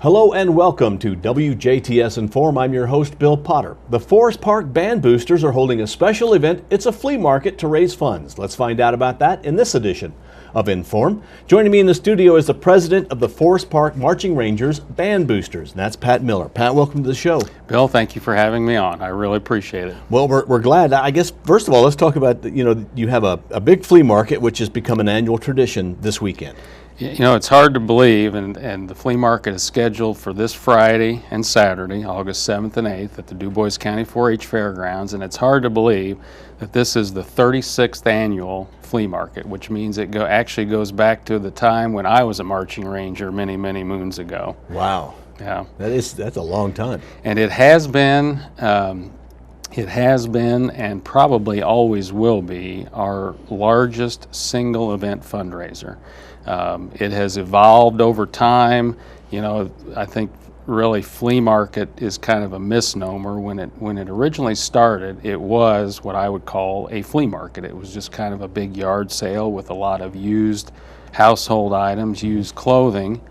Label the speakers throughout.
Speaker 1: Hello and welcome to WJTS-Inform. I'm your host, Bill Potter. The Forest Park Band Boosters are holding a special event. It's a flea market to raise funds. Let's find out about that in this edition of Inform. Joining me in the studio is the president of the Forest Park Marching Rangers Band Boosters, and that's Pat Miller. Pat, welcome to the show.
Speaker 2: Bill, thank you for having me on. I really appreciate it.
Speaker 1: Well, we're glad. I guess, first of all, let's talk about, you have a big flea market, which has become an annual tradition this weekend.
Speaker 2: You know, it's hard to believe, and the flea market is scheduled for this Friday and Saturday, August 7th and 8th at the Du Bois County 4-H Fairgrounds, and it's hard to believe that this is the 36th annual flea market, which means it actually goes back to the time when I was a marching ranger many, many moons ago.
Speaker 1: Wow.
Speaker 2: Yeah.
Speaker 1: That's a long time.
Speaker 2: And it has been and probably always will be our largest single event fundraiser. It has evolved over time. You know, I think really flea market is kind of a misnomer. When it originally started, it was what I would call a flea market. It was just kind of a big yard sale with a lot of used household items, used clothing.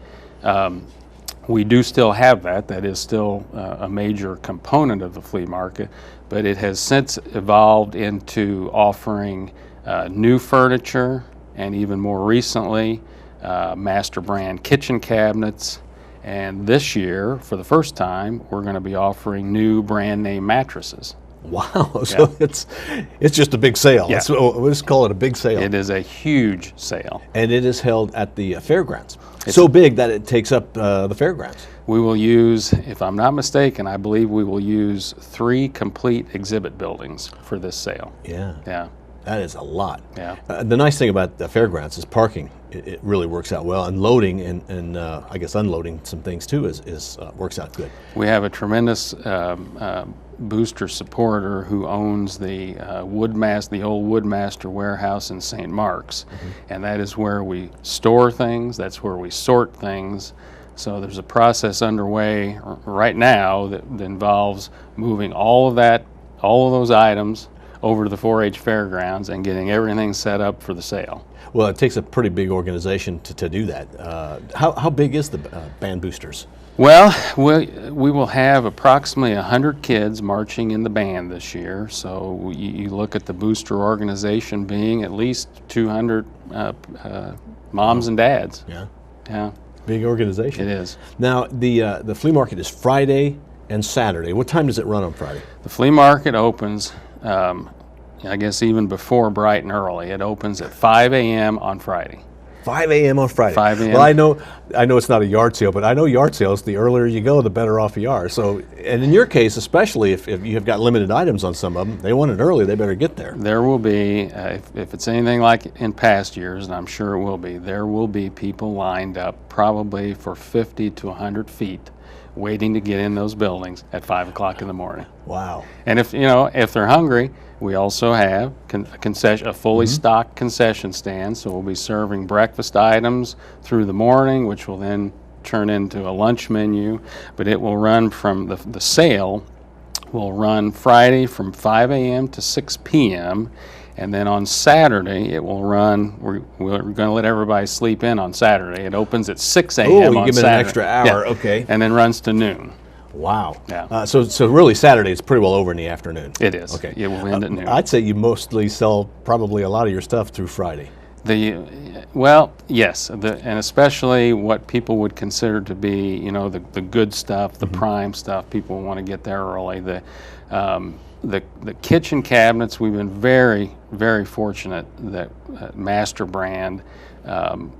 Speaker 2: We do still have that. That is still a major component of the flea market, but it has since evolved into offering new furniture, and even more recently, master brand kitchen cabinets. And this year, for the first time, we're going to be offering new brand name mattresses.
Speaker 1: Wow, so it's just a big sale.
Speaker 2: Yeah.
Speaker 1: We'll just call it a big sale.
Speaker 2: It is a huge sale.
Speaker 1: And it is held at the fairgrounds. It's so big that it takes up the fairgrounds.
Speaker 2: We will use, if I'm not mistaken, I believe we will use 3 complete exhibit buildings for this sale.
Speaker 1: Yeah.
Speaker 2: Yeah.
Speaker 1: That is a lot.
Speaker 2: Yeah.
Speaker 1: The nice thing about the fairgrounds is parking. It really works out well, and loading and I guess unloading some things too is works out good.
Speaker 2: We have a tremendous booster supporter who owns the the old Woodmaster warehouse in St. Mark's, and that is where we store things. That's where we sort things. So there's a process underway right now that involves moving all of those items over to the 4-H Fairgrounds and getting everything set up for the sale.
Speaker 1: Well, it takes a pretty big organization to do that. How big is the Band Boosters?
Speaker 2: Well, we will have approximately 100 kids marching in the band this year. So you look at the booster organization being at least 200 moms and dads.
Speaker 1: Yeah.
Speaker 2: Yeah.
Speaker 1: Big organization.
Speaker 2: It is.
Speaker 1: Now, the flea market is Friday and Saturday. What time does it run on Friday?
Speaker 2: The flea market opens, I guess even before bright and early. It opens at 5 a.m. on Friday.
Speaker 1: 5 a.m. on Friday.
Speaker 2: 5 a.m.
Speaker 1: Well, I know it's not a yard sale, but I know yard sales, the earlier you go, the better off you are. So, and in your case, especially if you have got limited items on some of them, they want it early, they better get there.
Speaker 2: There will be, if it's anything like in past years, and I'm sure it will be, there will be people lined up probably for 50 to 100 feet waiting to get in those buildings at 5 o'clock in the morning.
Speaker 1: Wow.
Speaker 2: And if they're hungry, we also have a fully stocked concession stand, so we'll be serving breakfast items through the morning, which will then turn into a lunch menu. But it will run from the sale will run Friday from 5 a.m. to 6 p.m. And then on Saturday, it will run, we're going to let everybody sleep in on Saturday. It opens at 6 a.m.
Speaker 1: Oh,
Speaker 2: on
Speaker 1: you give it
Speaker 2: Saturday.
Speaker 1: an extra hour,
Speaker 2: Yeah.
Speaker 1: okay.
Speaker 2: And then runs to noon.
Speaker 1: Wow.
Speaker 2: Yeah.
Speaker 1: So really Saturday is pretty well over in the afternoon.
Speaker 2: It is.
Speaker 1: Okay.
Speaker 2: It will end at noon.
Speaker 1: I'd say you mostly sell probably a lot of your stuff through Friday.
Speaker 2: Well, yes, and especially what people would consider to be, the good stuff, the prime stuff. People want to get there early. The kitchen cabinets, we've been very, very fortunate that Master Brand,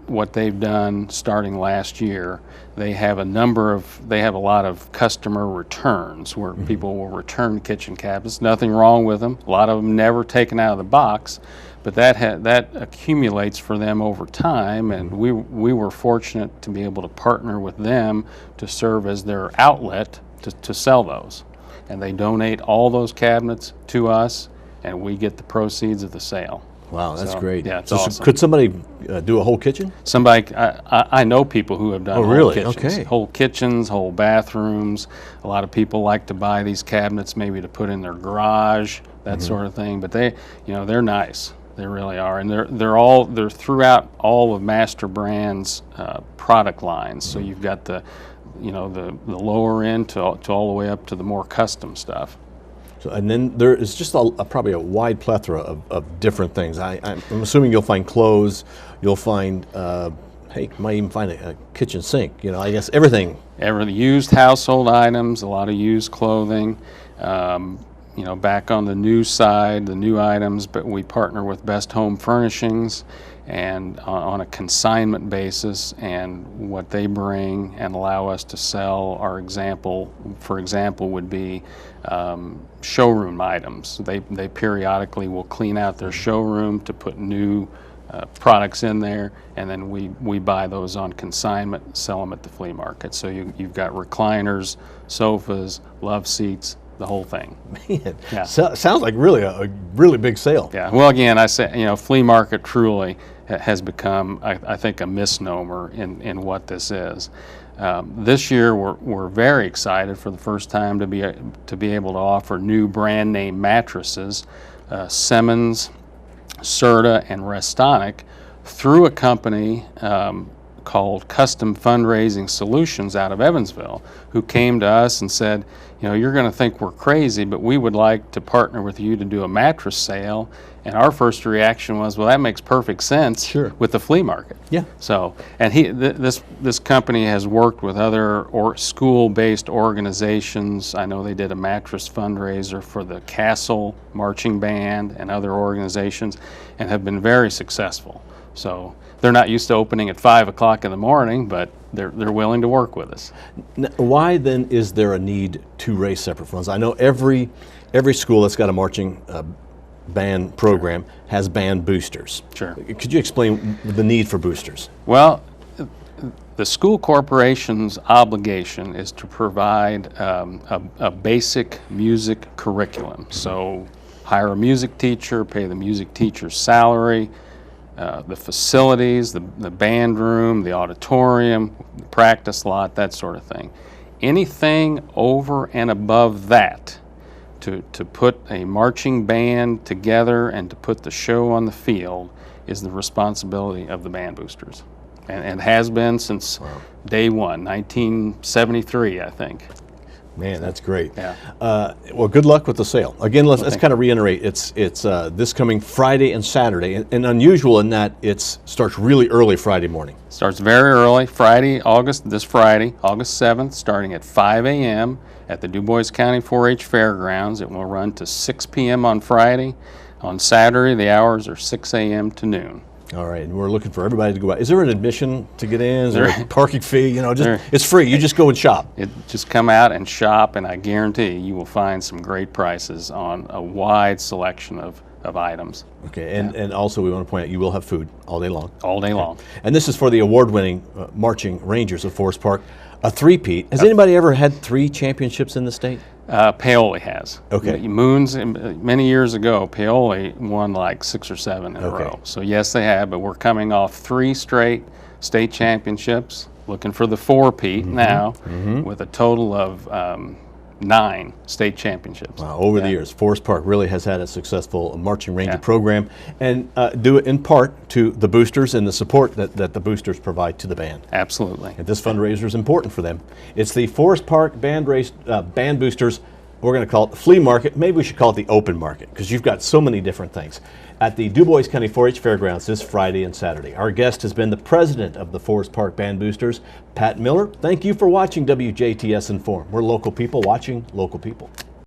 Speaker 2: what they've done starting last year, they have a lot of customer returns where people will return kitchen cabinets. Nothing wrong with them. A lot of them never taken out of the box, but that accumulates for them over time, and we were fortunate to be able to partner with them to serve as their outlet to sell those. And they donate all those cabinets to us, and we get the proceeds of the sale.
Speaker 1: Wow, that's great.
Speaker 2: Yeah, it's
Speaker 1: so
Speaker 2: awesome.
Speaker 1: Could somebody do a whole kitchen?
Speaker 2: Somebody, I know people who have done whole
Speaker 1: really?
Speaker 2: kitchens.
Speaker 1: Okay.
Speaker 2: Whole kitchens, whole bathrooms. A lot of people like to buy these cabinets maybe to put in their garage, that sort of thing. But they're nice. They really are, and they're throughout all of Master Brand's product lines. So you've got the the lower end to all the way up to the more custom stuff.
Speaker 1: So, and then there is just probably a wide plethora of different things. I'm assuming you'll find clothes, you'll find, hey, you might even find a kitchen sink, I guess everything.
Speaker 2: Used household items, a lot of used clothing. Back on the new side, the new items, but we partner with Best Home Furnishings and on a consignment basis, and what they bring and allow us to sell. For example, would be showroom items. They periodically will clean out their showroom to put new products in there, and then we buy those on consignment, sell them at the flea market. So you've got recliners, sofas, love seats, the whole thing.
Speaker 1: Man,
Speaker 2: yeah.
Speaker 1: Sounds like really a really big sale.
Speaker 2: Yeah. Well, again, I say, flea market truly has become, I think, a misnomer in what this is. This year, we're very excited for the first time to be able to offer new brand name mattresses, Simmons, Serta, and Restonic, through a company called Custom Fundraising Solutions out of Evansville, who came to us and said, you're going to think we're crazy, but we would like to partner with you to do a mattress sale. And our first reaction was, well, that makes perfect sense.
Speaker 1: Sure.
Speaker 2: With the flea market. Yeah. So, and this company has worked with other school-based organizations. I know they did a mattress fundraiser for the Castle Marching Band and other organizations, and have been very successful. So they're not used to opening at 5 o'clock in the morning, but they're willing to work with us.
Speaker 1: Now, why then is there a need to raise separate funds? I know every school that's got a marching band program has band boosters.
Speaker 2: Sure.
Speaker 1: Could you explain the need for boosters?
Speaker 2: Well, the school corporation's obligation is to provide a basic music curriculum. So hire a music teacher, pay the music teacher's salary, the facilities, the band room, the auditorium, the practice lot, that sort of thing. Anything over and above that, to put a marching band together and to put the show on the field, is the responsibility of the band boosters, and has been since day one, 1973, I think.
Speaker 1: Man, that's great.
Speaker 2: Yeah.
Speaker 1: Well, good luck with the sale. Again, let's kind of reiterate. It's this coming Friday and Saturday, and unusual in that it starts really early Friday morning.
Speaker 2: Starts very early, this Friday, August 7th, starting at 5 a.m. at the Du Bois County 4-H Fairgrounds. It will run to 6 p.m. on Friday. On Saturday, the hours are 6 a.m. to noon.
Speaker 1: All right, and we're looking for everybody to go out. Is there an admission to get in? Is there a parking fee? It's free. You just go and shop.
Speaker 2: Just come out and shop, and I guarantee you will find some great prices on a wide selection of items.
Speaker 1: Okay, and also we want to point out you will have food all day long.
Speaker 2: All day long.
Speaker 1: And this is for the award-winning Marching Rangers of Forest Park, a three-peat. Has anybody ever had 3 championships in the state?
Speaker 2: Paoli has.
Speaker 1: Okay.
Speaker 2: Moons, many years ago, Paoli won like 6 or 7 in a row. So yes, they have, but we're coming off 3 straight state championships, looking for the 4-peat now, with a total of 9 state championships.
Speaker 1: Wow, over the years, Forest Park really has had a successful marching ranger program, and do it in part to the boosters and the support that the boosters provide to the band.
Speaker 2: Absolutely.
Speaker 1: And this fundraiser is important for them. It's the Forest Park Band Boosters. We're going to call it the Flea Market. Maybe we should call it the Open Market, because you've got so many different things. At the Du Bois County 4-H Fairgrounds this Friday and Saturday. Our guest has been the president of the Forest Park Band Boosters, Pat Miller. Thank you for watching WJTS Inform. We're local people watching local people.